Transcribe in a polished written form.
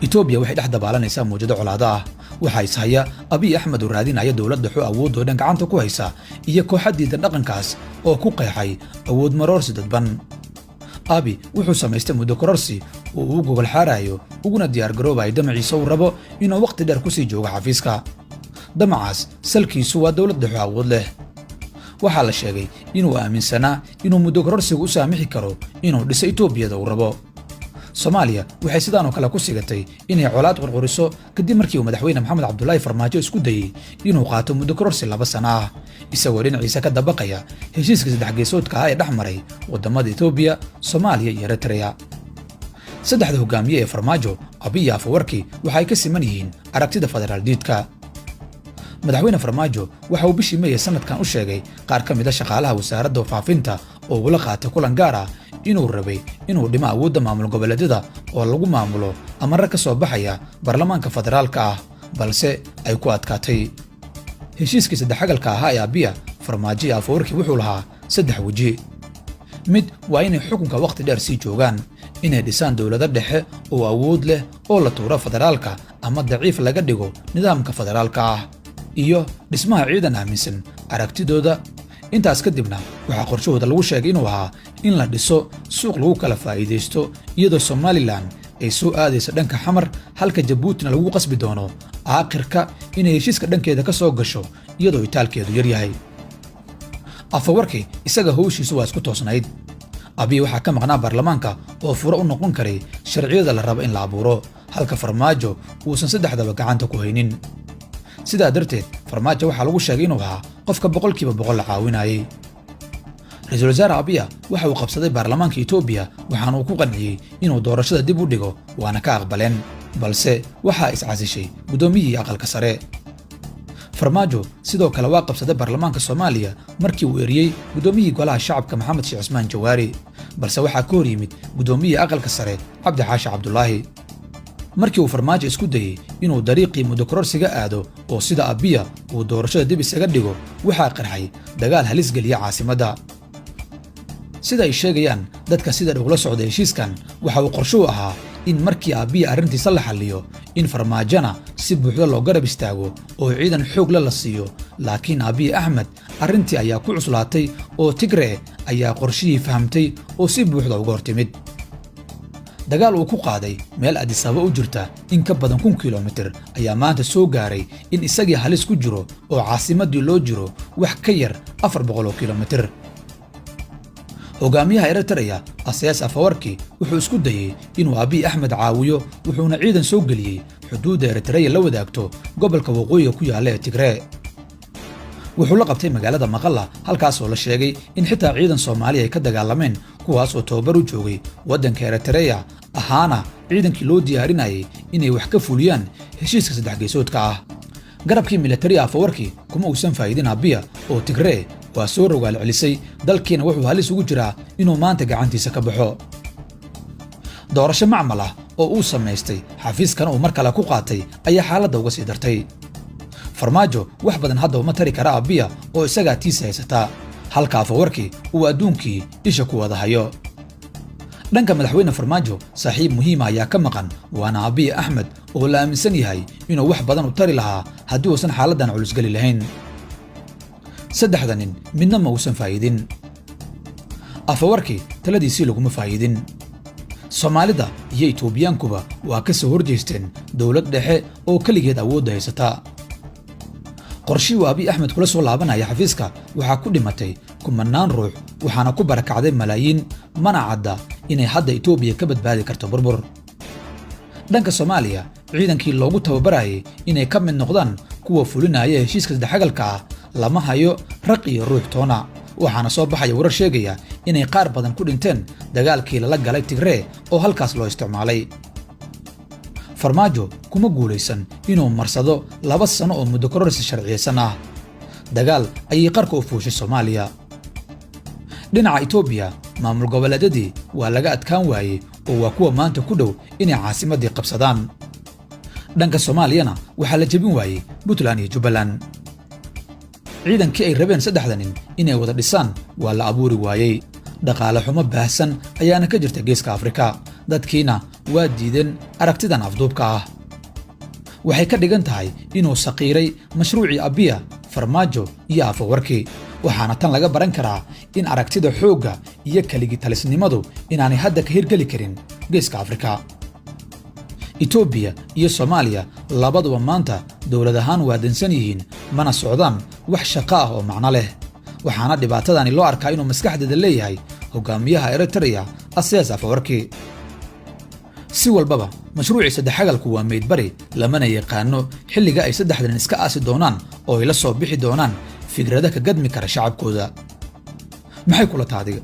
Itoobiya waxay dhex dabaalanaysaa muujado colaado ah. Waxa is haya Abiy Ahmed oo raadinaya dowladda awood oo dhan gacanta ku haysa iyo kooxadiida dhaqankaas oo ku qeexay awood maroorsi dadban. Abiy wuxuu samaystay muddo kororsi oo uu gogol xaarayo uguna diyaar garoobay damaciisa uu rabo inuu waqti dheer ku sii joogo xafiiska. Damacaas salkiisu waa dowladda awood leh. Waxaa la sheegay inuu aaminsanaa inuu muddo kororsigu u saamixi karo inuu dhiso Itoobiyada uu rabo. Soomaaliya waxay sidaan oo kale ku sigatay inay colaad qurquriso kadib markii uu madaxweyne Maxamed Cabdullaahi Farmaajo isku dayay inuu qaato muddo kororsi 2 sano ah isagoo dhinaciisa ka dabaqaya heshiiska saddex geesoodka ah ee dhexmaray wadamada Itoobiya, Soomaaliya iyo Eritrea. Saddexda hogaamiye ee Farmaajo, Abiy iyo Afwerki waxay ka siman yihiin aragtida federaal diidka. Madaxweyne Farmaajo waxa uu bishii May sanadkan u sheegay qaar ka mid ah shaqaalaha wasaaradda faafinta oo uu la qaatay kulan gaar ah inuu rabay inuu dhimo awoodda maamul goboleedyada oo lagu maamulo amarro ka soo baxaya baarlamaanka federaalka ah balse ay ku adkaatay. Heshiiskii saddexagalka ahaa ee Abiy, Farmaajo iyo Afwerki wuxuu lahaa 3 waji. Mid waa inay xukunka waqti dheer sii joogaan, inay dhisaan dowladda dhexe oo awood leh oo la tuuro federaalka ama daciif laga dhigo nidaamka federaalka ah, iyo dhismaha ciidan aaminsan aragtidooda. Intaas kadibna waxa qorshahooda lagu sheegay inuu ahaa in la dhiso suuq lagu kala faa'iideysto iyadoo Somaliland ay soo aadayso dhanka xamar halka Jabuutina lagu qasbi doono aakhirka inay heshiiska dhankeeda ka soo gasho iyadoo itaalkeedu yar yahay. Afwerki isaga hawshiisu waa isku toosnayd. Abiy waxa ka maqnaa baarlamaanka oo furo u noqon karay sharciyada la rabo in la abuuro halka Farmaajo uusan saddexdaba gacanta ku haynin. sidaa darteed Farmaajo waxa lagu sheegay inuu ahaa qofka 100% la caawinayay. Ra'iisul Wasaare Abiy waxa uu qabsaday baarlamaanka Itoobiya waxaana uu ku qanciyay inuu doorashada dib u dhigo waana ka aqbaleen, balse waxa is casishay gudoomiyihii aqalka sare. Farmaajo sidoo kale waa qabsaday baarlamaanka Soomaaliya markii uu eriyay gudoomiyihii golaha shacabka Maxamed Sheikh Cusmaan Jawaari, balse waxa ka hor yimid gudoomiyihii aqalka sare Cabdi Xaashi Cabdullaahi. markii uu Farmaajo isku dayay inuu dariiqii muddo kororsiga aado oo sida Abiy uu doorashada dib isaga dhigo waxa qarxay dagaal halis galiya caasimadda. sida ay sheegayaan dadka sida dhow la socday heshiiskan waxa uu qorsho ahaa in markii Abiy arrintiisa la xalliyo in Farmaajona si buuxda loo garab istaago oo ciidan xoog la siiyo, laakiin Abiy Ahmed arrintii ayaa ku cuslaatay oo Tigray ayaa qorshihii fahamtay oo si buuxda uga hortimid. dagaal uu ku qaaday meel Addis Ababa u jirta in ka badan 1 kiiloomitir ayaa maanta soo gaaray in isagii halis ku jiro oo caasimadii loo jiro wax ka yar 400 kiiloomitir. hogaamiyaha Eritrea Asiyaas Afwerki wuxuu isku dayay inuu Abiy Ahmed caawiyo wuxuuna ciidan soo geliyay xuduudda Eritrea la wadaagto gobolka waqooyiga ku yaala ee Tigray. wuxuu la qabtay magaalada Maqalla halkaas oo la sheegay in xitaa ciidan Soomaali ay ka dagaalameen kuwaas oo tababar u joogay waddanka Eritrea ahaana ciidankii loo diyaarinayay inay wax ka fuliyaan heshiiska saddex geesoodka ah. garabkii military Afwerki kuma uusan faa'iidin Abiy oo Tigray waa soo rogaal celisay dalkiina wuxuu halis ugu jiraa inuu maanta gacantiisa ka baxo. doorasho macmal ah oo uu samaystay xafiiskana uu mar kale ku qaatay ayaa xaaladda uga sii dartay. Farmaajo wax badan hadda uma tari kara Abiy oo isaga tiisa haysata halka Afwerki uu adduunkii isha ku wada hayo. dhanka madaxweyne Farmaajo saaxiib muhiim ah ayaa ka maqan waana Abiy Ahmed oo la aaminsan yahay inuu wax badan u tari lahaa haddii uusan xaaladdan culus gali lahayn. saddexda nin midna ma uusan faa'iidin. Afwerki taladiisii laguma faa'iidin. Soomaalida iyo Itoobiyaankuba waa ka soo horjeesteen dowlad dhexe oo kaligeed awood haysata. qorshii Abiy Ahmed kula soo laabanaya xafiiska waxa ku dhimatay kumanaan ruux waxaana ku barakacday malaayiin mana cadda inay hadda Itoobiya ka badbaadi karto burbur. dhanka Soomaaliya ciidankii loogu tababarayay inay ka mid noqdaan kuwa fulinaya heshiiska saddexagalka ah lama hayo raq iyo ruux toona waxaana soo baxaya warar sheegaya inay qaar badan ku dhinteen dagaalkii la galay Tigray oo halkaas loo isticmaalay. Farmaajo kuma guuleysan inuu marsado 2 sano oo muddo kororsi sharciyeysan ah. dagaal ayay qarka u fuushay Soomaaliya. dhinaca Itoobiya maamul goboleedyadii waa laga adkaan waayay oo waa kuwa maanta ku dhow inay caasimadii qabsadaan. dhanka Soomaaliyana waxa la jebin waayay Puntland iyo Jubbaland. ciidankii ay rabeen saddexda nin inay wada dhisaan waa la abuuri waayay. dhaqaale xumo baahsan ayaana ka jirta geeska Afrika dadkiina waa diideen aragtidan afduubka ah. waxay ka dhigan tahay inuu saqiiray mashruucii Abiya, Farmaajo iyo Afwerki, waxaana tan laga baran karaa in aragtida xoogga iyo kaligi talisnimadu inaanay hadda ka hirgeli karin geeska Afrika. Itoobiya iyo Soomaaliya labaduba maanta dowlad ahaan waa dansan yihiin, mana socdaan wax shaqo ah oo macno leh, waxaana dhibaatadani loo arkaa inuu maskaxdeeda leeyahay hogaamiyaha Eritrea Asiyaas Afwerki. si walbaba mashruuci saddexagalku waa meydbari, lamana yaqaano xilliga ay saddexdan iska aasi doonaan oo ay la soo bixi doonaan fikrada ka gadmi kara shacabkooda. maxay kula taadiga